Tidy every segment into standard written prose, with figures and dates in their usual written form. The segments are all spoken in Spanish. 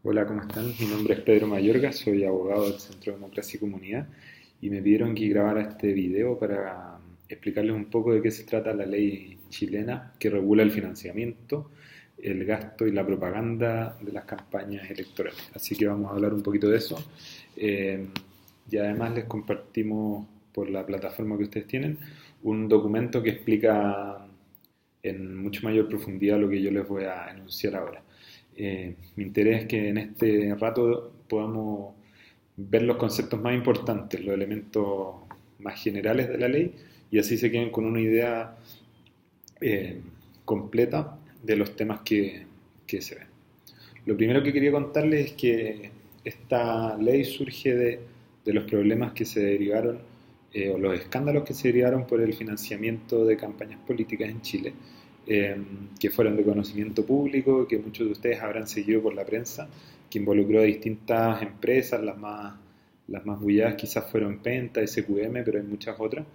Hola, ¿cómo están? Mi nombre es Pedro Mayorga, soy abogado del Centro de Democracia y Comunidad y me pidieron que grabara este video para explicarles un poco de qué se trata la ley chilena que regula el financiamiento, el gasto y la propaganda de las campañas electorales. Así que vamos a hablar un poquito de eso. Eh, y además les compartimos por la plataforma que ustedes tienen un documento que explica en mucho mayor profundidad lo que yo les voy a enunciar ahora. Mi interés es que en este rato podamos ver los conceptos más importantes, los elementos más generales de la ley y así se queden con una idea eh, completa de los temas que se ven. Lo primero que quería contarles es que esta ley surge de los problemas que se derivaron o los escándalos que se derivaron por el financiamiento de campañas políticas en Chile, eh, que fueron de conocimiento público, que muchos de ustedes habrán seguido por la prensa, que involucró a distintas empresas, las más bulladas quizás fueron Penta, SQM, pero hay muchas otras,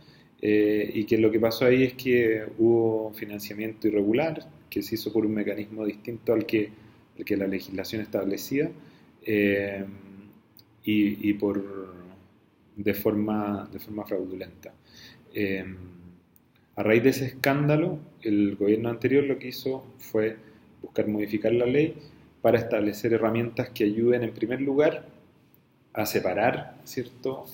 y que lo que pasó ahí es que hubo financiamiento irregular, que se hizo por un mecanismo distinto al que la legislación establecía, eh, y de forma fraudulenta. Eh, a raíz de ese escándalo, el gobierno anterior lo que hizo fue buscar modificar la ley para establecer herramientas que ayuden en primer lugar a separar, ¿cierto?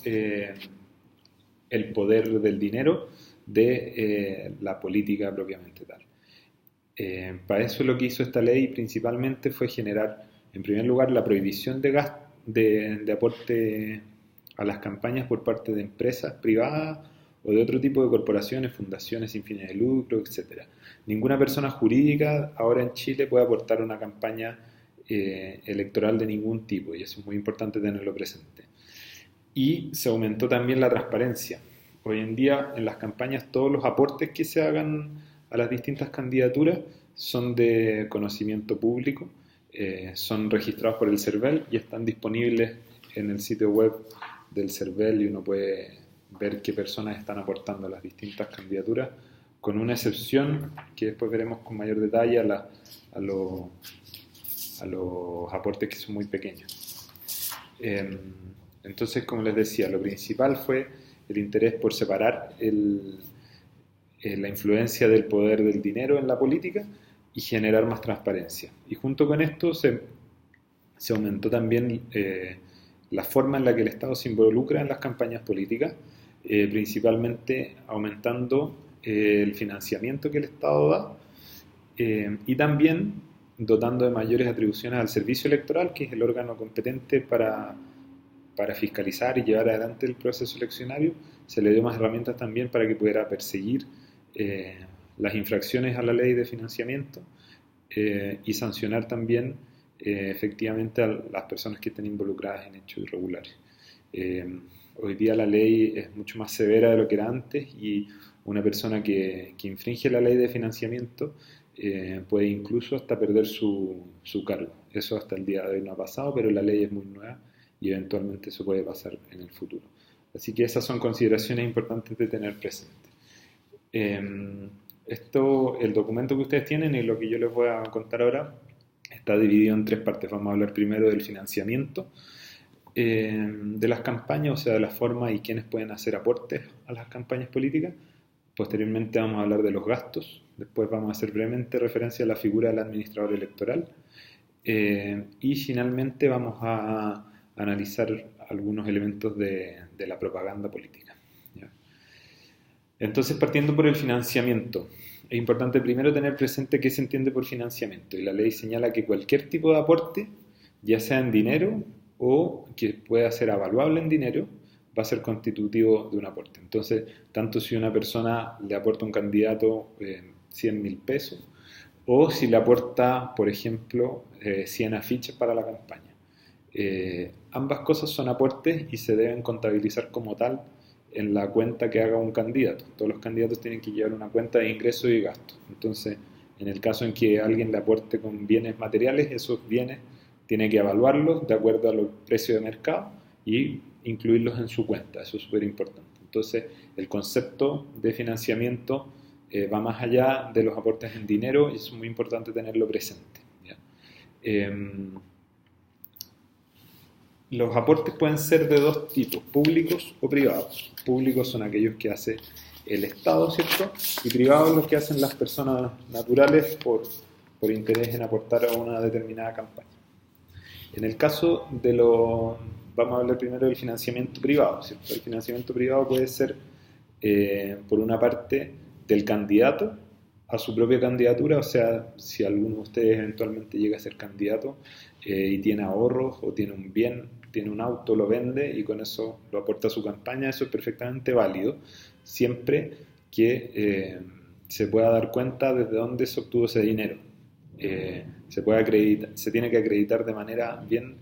El poder del dinero de la política propiamente tal. Para eso lo que hizo esta ley principalmente fue generar, en primer lugar, la prohibición de aporte a las campañas por parte de empresas privadas o de otro tipo de corporaciones, fundaciones sin fines de lucro, etcétera. Ninguna persona jurídica ahora en Chile puede aportar una campaña electoral de ningún tipo y eso es muy importante tenerlo presente. Y se aumentó también la transparencia. Hoy en día en las campañas todos los aportes que se hagan a las distintas candidaturas son de conocimiento público, son registrados por el CERVEL y están disponibles en el sitio web del CERVEL y uno puede ver qué personas están aportando a las distintas candidaturas, con una excepción que después veremos con mayor detalle a, lo- a los aportes que son muy pequeños. Eh, entonces, como les decía, lo principal fue el interés por separar la influencia del poder del dinero en la política y generar más transparencia. Y junto con esto se aumentó también la forma en la que el Estado se involucra en las campañas políticas, principalmente aumentando el financiamiento que el Estado da y también dotando de mayores atribuciones al servicio electoral, que es el órgano competente para fiscalizar y llevar adelante el proceso eleccionario. Se le dio más herramientas también para que pudiera perseguir eh, las infracciones a la ley de financiamiento y sancionar también efectivamente a las personas que estén involucradas en hechos irregulares. Eh, Hoy día la ley es mucho más severa de lo que era antes y una persona que infringe la ley de financiamiento puede incluso hasta perder su cargo. Eso hasta el día de hoy no ha pasado, pero la ley es muy nueva y eventualmente eso puede pasar en el futuro. Así que esas son consideraciones importantes de tener presente. El documento que ustedes tienen y lo que yo les voy a contar ahora está dividido en tres partes. Vamos a hablar primero del financiamiento de las campañas, o sea, de la forma y quiénes pueden hacer aportes a las campañas políticas. Posteriormente vamos a hablar de los gastos. Después vamos a hacer brevemente referencia a la figura del administrador electoral. Y finalmente vamos a analizar algunos elementos de la propaganda política. ¿Ya? Entonces, partiendo por el financiamiento, es importante primero tener presente qué se entiende por financiamiento. Y la ley señala que cualquier tipo de aporte, ya sea en dinero o que pueda ser avaluable en dinero, va a ser constitutivo de un aporte. Entonces, tanto si una persona le aporta a un candidato 100.000 pesos, o si le aporta, por ejemplo, 100 afiches para la campaña. Ambas cosas son aportes y se deben contabilizar como tal en la cuenta que haga un candidato. Todos los candidatos tienen que llevar una cuenta de ingresos y gastos. Entonces, en el caso en que alguien le aporte con bienes materiales, esos bienes tiene que evaluarlos de acuerdo a los precios de mercado y incluirlos en su cuenta. Eso es súper importante. Entonces, el concepto de financiamiento va más allá de los aportes en dinero y es muy importante tenerlo presente. ¿Ya? Eh, Los aportes pueden ser de dos tipos, públicos o privados. Públicos son aquellos que hace el Estado, ¿cierto? Y privados los que hacen las personas naturales por interés en aportar a una determinada campaña. En el caso de lo... Vamos a hablar primero del financiamiento privado, ¿cierto? El financiamiento privado puede ser, por una parte, del candidato a su propia candidatura, o sea, si alguno de ustedes eventualmente llega a ser candidato y tiene ahorros o tiene un bien, tiene un auto, lo vende y con eso lo aporta a su campaña, eso es perfectamente válido, siempre que se pueda dar cuenta desde dónde se obtuvo ese dinero. Se tiene que acreditar de manera bien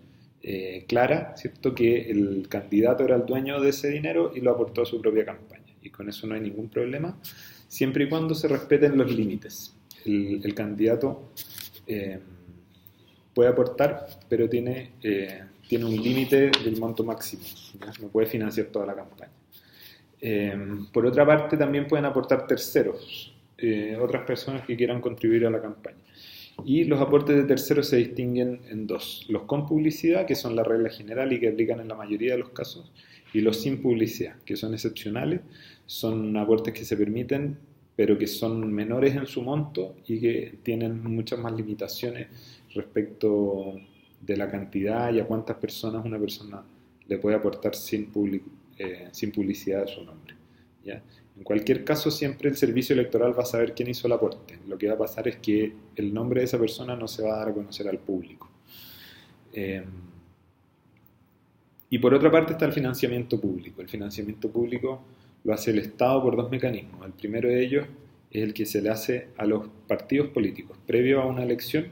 clara, ¿cierto? Que el candidato era el dueño de ese dinero y lo aportó a su propia campaña. Y con eso no hay ningún problema, siempre y cuando se respeten los límites. El candidato puede aportar, pero tiene un límite del monto máximo, ¿ya? No puede financiar toda la campaña. Por otra parte, también pueden aportar terceros, otras personas que quieran contribuir a la campaña. Y los aportes de terceros se distinguen en dos: los con publicidad, que son la regla general y que aplican en la mayoría de los casos, y los sin publicidad, que son excepcionales, son aportes que se permiten, pero que son menores en su monto y que tienen muchas más limitaciones respecto de la cantidad y a cuántas personas una persona le puede aportar sin publicidad de su nombre, ¿ya? En cualquier caso, siempre el servicio electoral va a saber quién hizo el aporte. Lo que va a pasar es que el nombre de esa persona no se va a dar a conocer al público. Y por otra parte está el financiamiento público. El financiamiento público lo hace el Estado por dos mecanismos. El primero de ellos es el que se le hace a los partidos políticos. Previo a una elección,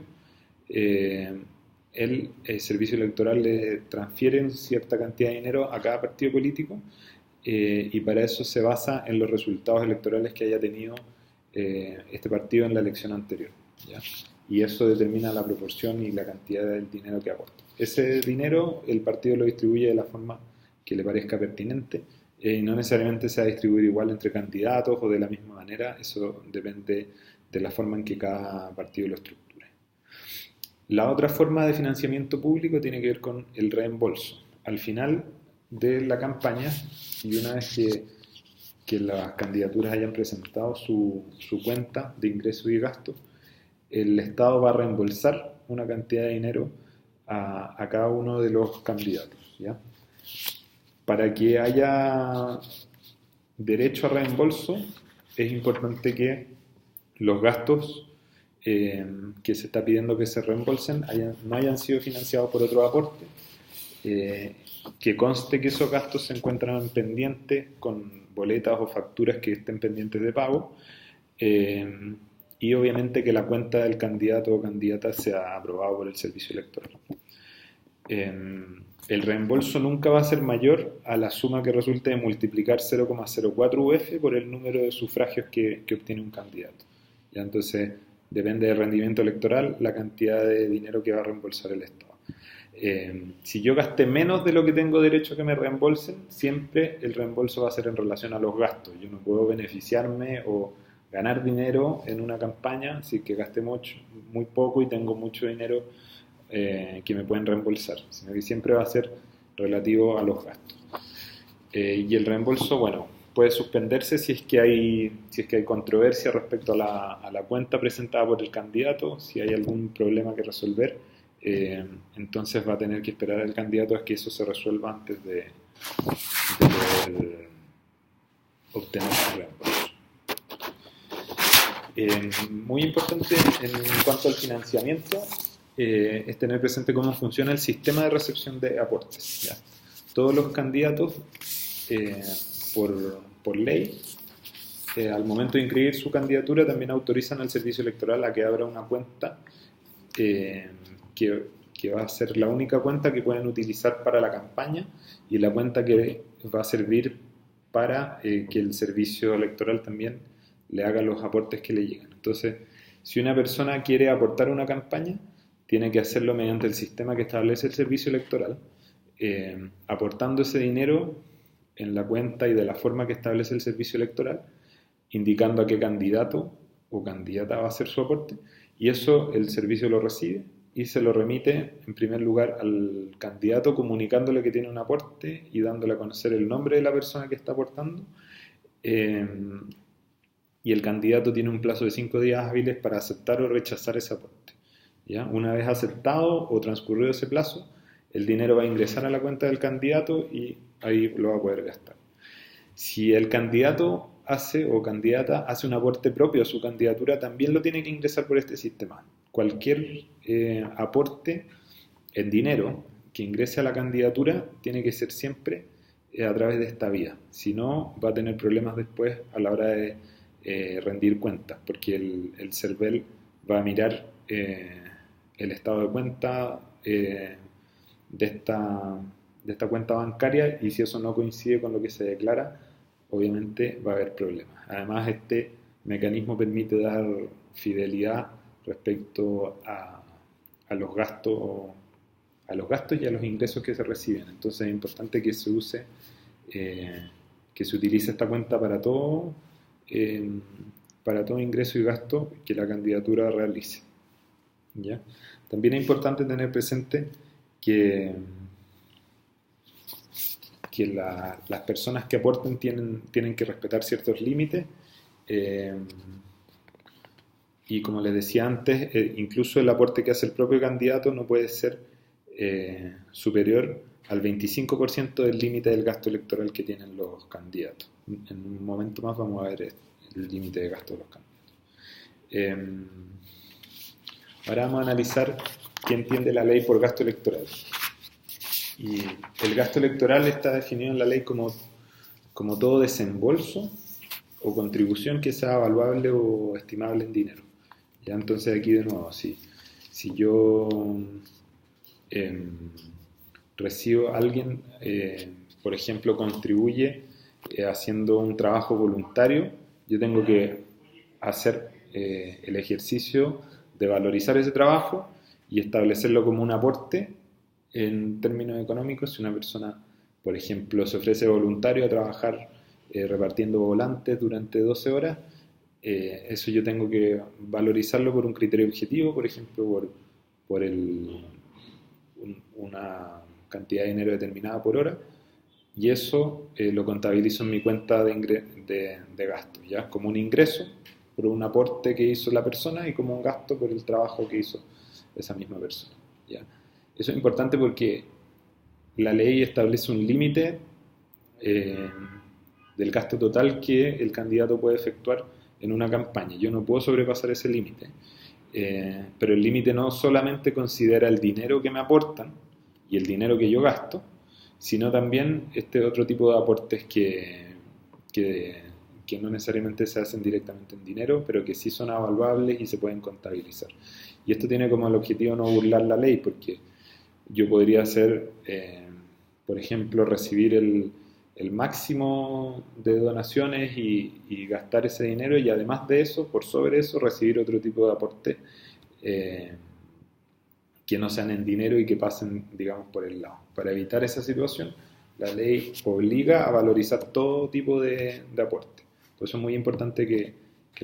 el servicio electoral le transfiere cierta cantidad de dinero a cada partido político, y para eso se basa en los resultados electorales que haya tenido este partido en la elección anterior, ¿ya? Y eso determina la proporción y la cantidad del dinero que aporta. Ese dinero el partido lo distribuye de la forma que le parezca pertinente, y no necesariamente se va a distribuir igual entre candidatos o de la misma manera, eso depende de la forma en que cada partido lo estructure. La otra forma de financiamiento público tiene que ver con el reembolso. Al final de la campaña, y una vez que las candidaturas hayan presentado su cuenta de ingresos y gastos, el Estado va a reembolsar una cantidad de dinero a cada uno de los candidatos, ¿ya? Para que haya derecho a reembolso, es importante que los gastos que se está pidiendo que se reembolsen no hayan sido financiados por otro aporte, que conste que esos gastos se encuentran pendientes con boletas o facturas que estén pendientes de pago, y obviamente que la cuenta del candidato o candidata sea aprobada por el servicio electoral. El reembolso nunca va a ser mayor a la suma que resulte de multiplicar 0,04 UF por el número de sufragios que obtiene un candidato, ¿ya? Entonces depende del rendimiento electoral la cantidad de dinero que va a reembolsar el Estado. Si yo gasté menos de lo que tengo derecho a que me reembolsen, siempre el reembolso va a ser en relación a los gastos. Yo no puedo beneficiarme o ganar dinero en una campaña si que gasté muy poco y tengo mucho dinero que me pueden reembolsar, sino que siempre va a ser relativo a los gastos. Y el reembolso, bueno, puede suspenderse si es que hay controversia respecto a la cuenta presentada por el candidato, si hay algún problema que resolver. Entonces va a tener que esperar al candidato a que eso se resuelva antes de poder obtener su reembolso. Muy importante en cuanto al financiamiento es tener presente cómo funciona el sistema de recepción de aportes, ¿ya? Todos los candidatos, por ley, al momento de inscribir su candidatura, también autorizan al servicio electoral a que abra una cuenta que va a ser la única cuenta que pueden utilizar para la campaña y la cuenta que va a servir para que el servicio electoral también le haga los aportes que le llegan. Entonces, si una persona quiere aportar una campaña, tiene que hacerlo mediante el sistema que establece el servicio electoral, aportando ese dinero en la cuenta y de la forma que establece el servicio electoral, indicando a qué candidato o candidata va a hacer su aporte, y eso el servicio lo recibe y se lo remite en primer lugar al candidato comunicándole que tiene un aporte y dándole a conocer el nombre de la persona que está aportando. Eh, y el candidato tiene un plazo de 5 días hábiles para aceptar o rechazar ese aporte. ¿Ya? Una vez aceptado o transcurrido ese plazo, el dinero va a ingresar a la cuenta del candidato y ahí lo va a poder gastar. Si el candidato hace o candidata hace un aporte propio a su candidatura, también lo tiene que ingresar por este sistema. Cualquier aporte en dinero que ingrese a la candidatura tiene que ser siempre a través de esta vía. Si no, va a tener problemas después a la hora de rendir cuentas, porque el CERVEL va a mirar el estado de cuenta de esta cuenta bancaria, y si eso no coincide con lo que se declara, obviamente va a haber problemas. Además, este mecanismo permite dar fidelidad respecto a los gastos, y a los ingresos que se reciben. Entonces es importante que se use, que se utilice esta cuenta eh, para todo ingreso y gasto que la candidatura realice. ¿Ya? También es importante tener presente que las personas que aporten tienen que respetar ciertos límites, eh, y como les decía antes, incluso el aporte que hace el propio candidato no puede ser superior al 25% del límite del gasto electoral que tienen los candidatos. En un momento más vamos a ver el límite de gasto de los candidatos. Ahora vamos a analizar qué entiende la ley por gasto electoral. Y el gasto electoral está definido en la ley como todo desembolso o contribución que sea evaluable o estimable en dinero. ¿Ya? Entonces aquí de nuevo, si yo recibo a alguien, por ejemplo, contribuye haciendo un trabajo voluntario, yo tengo que hacer el ejercicio de valorizar ese trabajo y establecerlo como un aporte en términos económicos. Si una persona, por ejemplo, se ofrece voluntario a trabajar repartiendo volantes durante 12 horas, eso yo tengo que valorizarlo por un criterio objetivo, por ejemplo, por una cantidad de dinero determinada por hora, y eso lo contabilizo en mi cuenta de gastos, ¿ya? Como un ingreso por un aporte que hizo la persona y como un gasto por el trabajo que hizo esa misma persona, ¿ya? Eso es importante porque la ley establece un límite del gasto total que el candidato puede efectuar en una campaña. Yo no puedo sobrepasar ese límite, pero el límite no solamente considera el dinero que me aportan y el dinero que yo gasto, sino también este otro tipo de aportes que no necesariamente se hacen directamente en dinero, pero que sí son evaluables y se pueden contabilizar. Y esto tiene como el objetivo no burlar la ley, porque yo podría hacer, por ejemplo, recibir el máximo de donaciones y gastar ese dinero, y además de eso, por sobre eso, recibir otro tipo de aporte que no sean en dinero y que pasen, digamos, por el lado. Para evitar esa situación, la ley obliga a valorizar todo tipo de aporte. Por eso es muy importante que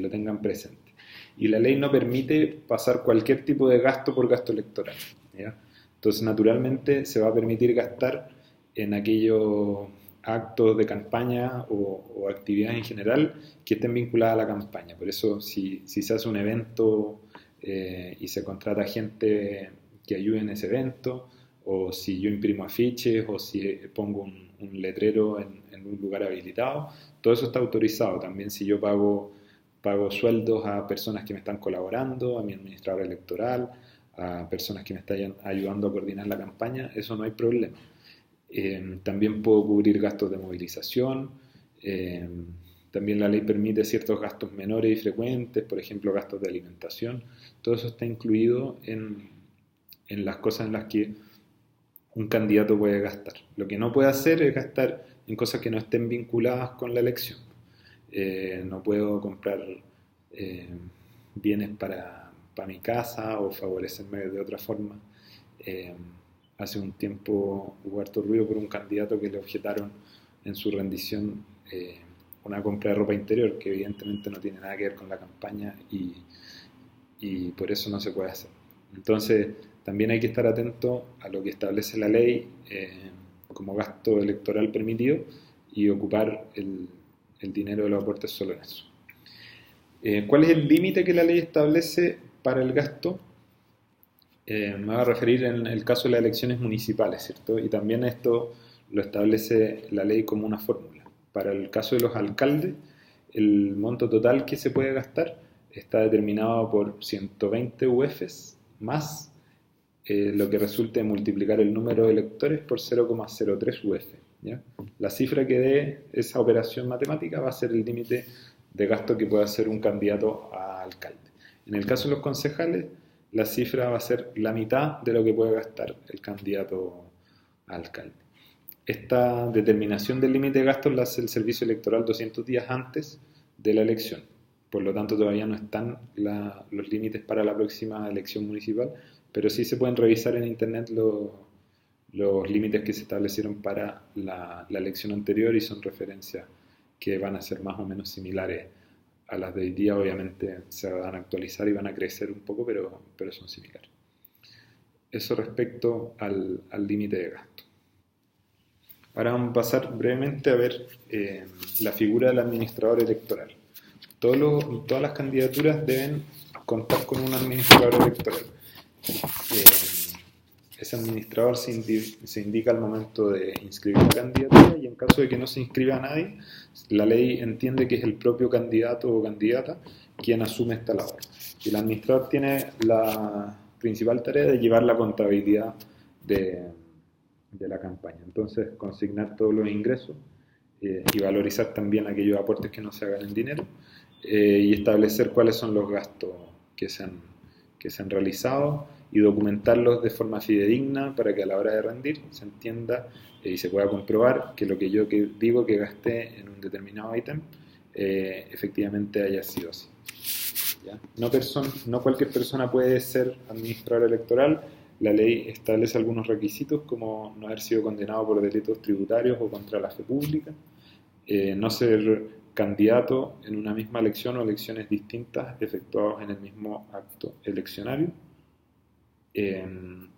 lo tengan presente. Y la ley no permite pasar cualquier tipo de gasto por gasto electoral, ¿ya? Entonces, naturalmente, se va a permitir gastar en aquellos actos de campaña o actividades en general que estén vinculadas a la campaña. Por eso, si se hace un evento y se contrata gente que ayude en ese evento, o si yo imprimo afiches, o si pongo un letrero en un lugar habilitado, todo eso está autorizado. También si yo pago sueldos a personas que me están colaborando, a mi administrador electoral, a personas que me están ayudando a coordinar la campaña, eso no hay problema. También puedo cubrir gastos de movilización. También la ley permite ciertos gastos menores y frecuentes, por ejemplo, gastos de alimentación. Todo eso está incluido en las cosas en las que un candidato puede gastar. Lo que no puede hacer es gastar en cosas que no estén vinculadas con la elección. No puedo comprar bienes para mi casa o favorecerme de otra forma. Hace un tiempo hubo harto ruido por un candidato que le objetaron en su rendición una compra de ropa interior, que evidentemente no tiene nada que ver con la campaña, y por eso no se puede hacer. Entonces, también hay que estar atento a lo que establece la ley como gasto electoral permitido y ocupar el dinero de los aportes solo en eso. ¿Cuál es el límite que la ley establece para el gasto? Me voy a referir en el caso de las elecciones municipales, ¿cierto? Y también esto lo establece la ley como una fórmula. Para el caso de los alcaldes, el monto total que se puede gastar está determinado por 120 UFs más lo que resulte en multiplicar el número de electores por 0,03 UF. ¿Ya? La cifra que dé esa operación matemática va a ser el límite de gasto que puede hacer un candidato a alcalde. En el caso de los concejales, la cifra va a ser la mitad de lo que puede gastar el candidato a alcalde. Esta determinación del límite de gastos la hace el servicio electoral 200 días antes de la elección. Por lo tanto, todavía no están los límites para la próxima elección municipal, pero sí se pueden revisar en internet los límites que se establecieron para la elección anterior y son referencias que van a ser más o menos similares a las de hoy día. Obviamente se van a actualizar y van a crecer un poco, pero son similares. Eso respecto al límite de gasto. Ahora vamos a pasar brevemente a ver la figura del administrador electoral. Todas las candidaturas deben contar con un administrador electoral. Ese administrador se indica al momento de inscribir la candidatura y en caso de que no se inscriba a nadie, la ley entiende que es el propio candidato o candidata quien asume esta labor. Y el administrador tiene la principal tarea de llevar la contabilidad de la campaña. Entonces, consignar todos los ingresos y valorizar también aquellos aportes que no se hagan en dinero y establecer cuáles son los gastos que se han realizado y documentarlos de forma fidedigna para que a la hora de rendir se entienda y se pueda comprobar que lo que yo digo que gasté en un determinado ítem efectivamente haya sido así. ¿Ya? No cualquier persona puede ser administrador electoral. La ley establece algunos requisitos como no haber sido condenado por delitos tributarios o contra la fe pública, no ser candidato en una misma elección o elecciones distintas efectuadas en el mismo acto eleccionario,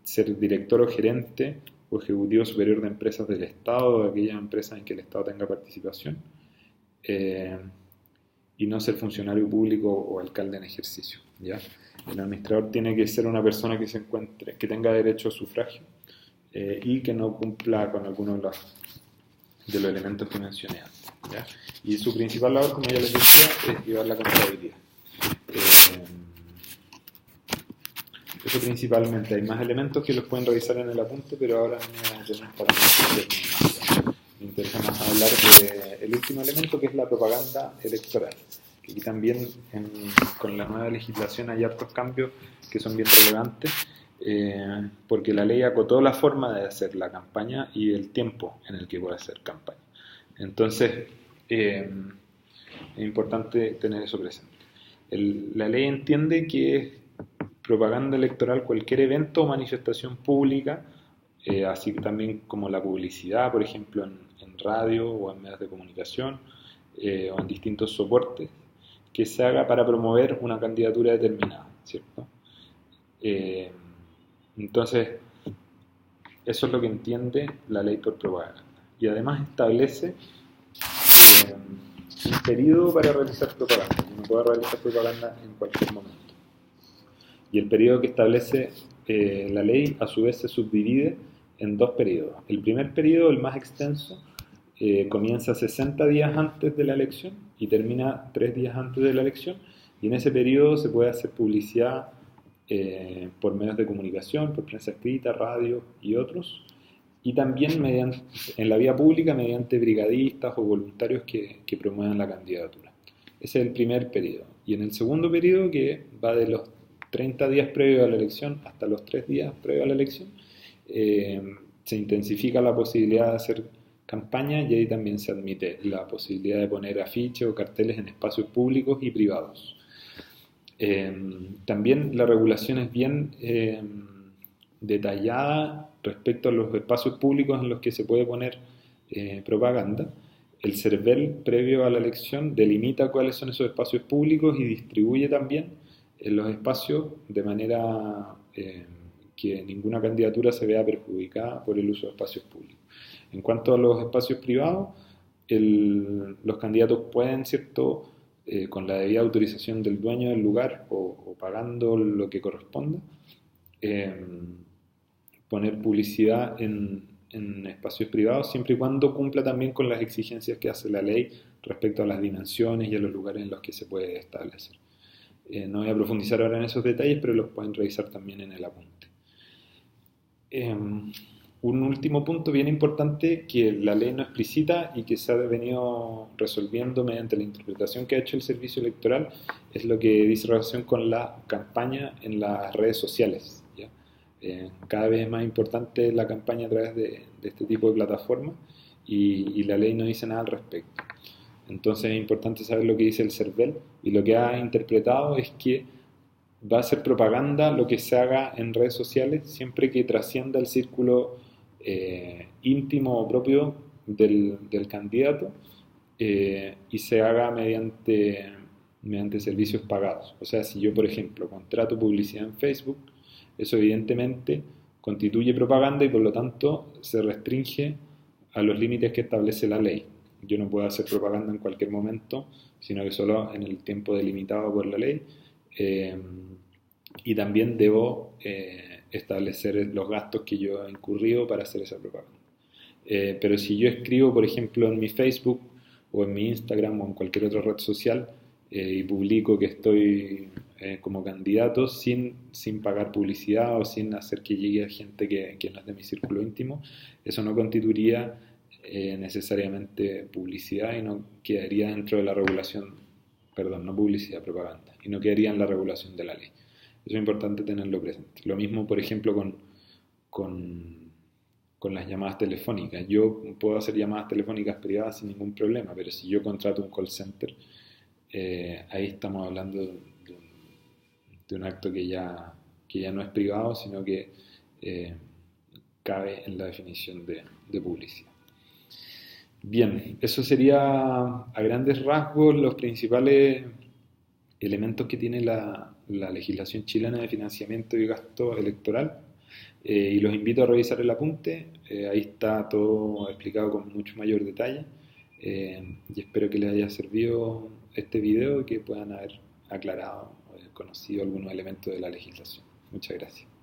ser director o gerente o ejecutivo superior de empresas del Estado o de aquellas empresas en que el Estado tenga participación, y no ser funcionario público o alcalde en ejercicio. ¿Ya? El administrador tiene que ser una persona que tenga derecho a sufragio y que no cumpla con alguno de los elementos que mencioné antes. ¿Ya? Y su principal labor, como ya les decía, es llevar la contabilidad. Eso principalmente. Hay más elementos que los pueden revisar en el apunte, pero ahora no tenemos para más. Me interesa más hablar del último elemento, que es la propaganda electoral. Que aquí también con la nueva legislación hay hartos cambios que son bien relevantes, porque la ley acotó la forma de hacer la campaña y el tiempo en el que puede hacer campaña. Entonces, es importante tener eso presente. La ley entiende que es propaganda electoral cualquier evento o manifestación pública, así que también como la publicidad, por ejemplo, en radio o en medios de comunicación o en distintos soportes, que se haga para promover una candidatura determinada, ¿cierto? Entonces, eso es lo que entiende la ley por propaganda. Y además establece un periodo para realizar propaganda. Uno puede realizar propaganda en cualquier momento. Y el periodo que establece la ley, a su vez, se subdivide en dos periodos. El primer periodo, el más extenso, comienza 60 días antes de la elección y termina 3 días antes de la elección. Y en ese periodo se puede hacer publicidad por medios de comunicación, por prensa escrita, radio y otros. Y también en la vía pública mediante brigadistas o voluntarios que promuevan la candidatura. Ese es el primer periodo. Y en el segundo periodo, que va de los 30 días previos a la elección hasta los 3 días previos a la elección, se intensifica la posibilidad de hacer campaña y ahí también se admite la posibilidad de poner afiches o carteles en espacios públicos y privados. También la regulación es bien detallada respecto a los espacios públicos en los que se puede poner propaganda. El CERVEL, previo a la elección, delimita cuáles son esos espacios públicos y distribuye también en los espacios de manera que ninguna candidatura se vea perjudicada por el uso de espacios públicos. En cuanto a los espacios privados, los candidatos pueden, ¿cierto?, con la debida autorización del dueño del lugar o pagando lo que corresponda, eh, poner publicidad en espacios privados, siempre y cuando cumpla también con las exigencias que hace la ley respecto a las dimensiones y a los lugares en los que se puede establecer. No voy a profundizar ahora en esos detalles, pero los pueden revisar también en el apunte. Un último punto bien importante que la ley no explicita y que se ha venido resolviendo mediante la interpretación que ha hecho el servicio electoral es lo que dice relación con la campaña en las redes sociales, ¿ya? Cada vez es más importante la campaña a través de este tipo de plataformas y la ley no dice nada al respecto. Entonces es importante saber lo que dice el CERVEL y lo que ha interpretado es que va a ser propaganda lo que se haga en redes sociales siempre que trascienda el círculo íntimo o propio del candidato y se haga mediante servicios pagados. O sea, si yo, por ejemplo, contrato publicidad en Facebook, eso evidentemente constituye propaganda y por lo tanto se restringe a los límites que establece la ley. Yo no puedo hacer propaganda en cualquier momento, sino que solo en el tiempo delimitado por la ley. Y también debo establecer los gastos que yo he incurrido para hacer esa propaganda. Pero si yo escribo, por ejemplo, en mi Facebook o en mi Instagram o en cualquier otra red social y publico que estoy como candidato sin pagar publicidad o sin hacer que llegue a gente que no es de mi círculo íntimo, eso no constituiría necesariamente publicidad y no quedaría dentro de la regulación, perdón, no publicidad, propaganda, y no quedaría en la regulación de la ley. Eso es importante tenerlo presente. Lo mismo, por ejemplo, con las llamadas telefónicas. Yo puedo hacer llamadas telefónicas privadas sin ningún problema, pero si yo contrato un call center, ahí estamos hablando de un acto que ya no es privado, sino que cabe en la definición de publicidad. Bien, eso sería a grandes rasgos los principales elementos que tiene la legislación chilena de financiamiento y gasto electoral. Y los invito a revisar el apunte, ahí está todo explicado con mucho mayor detalle y espero que les haya servido este video y que puedan haber aclarado o conocido algunos elementos de la legislación. Muchas gracias.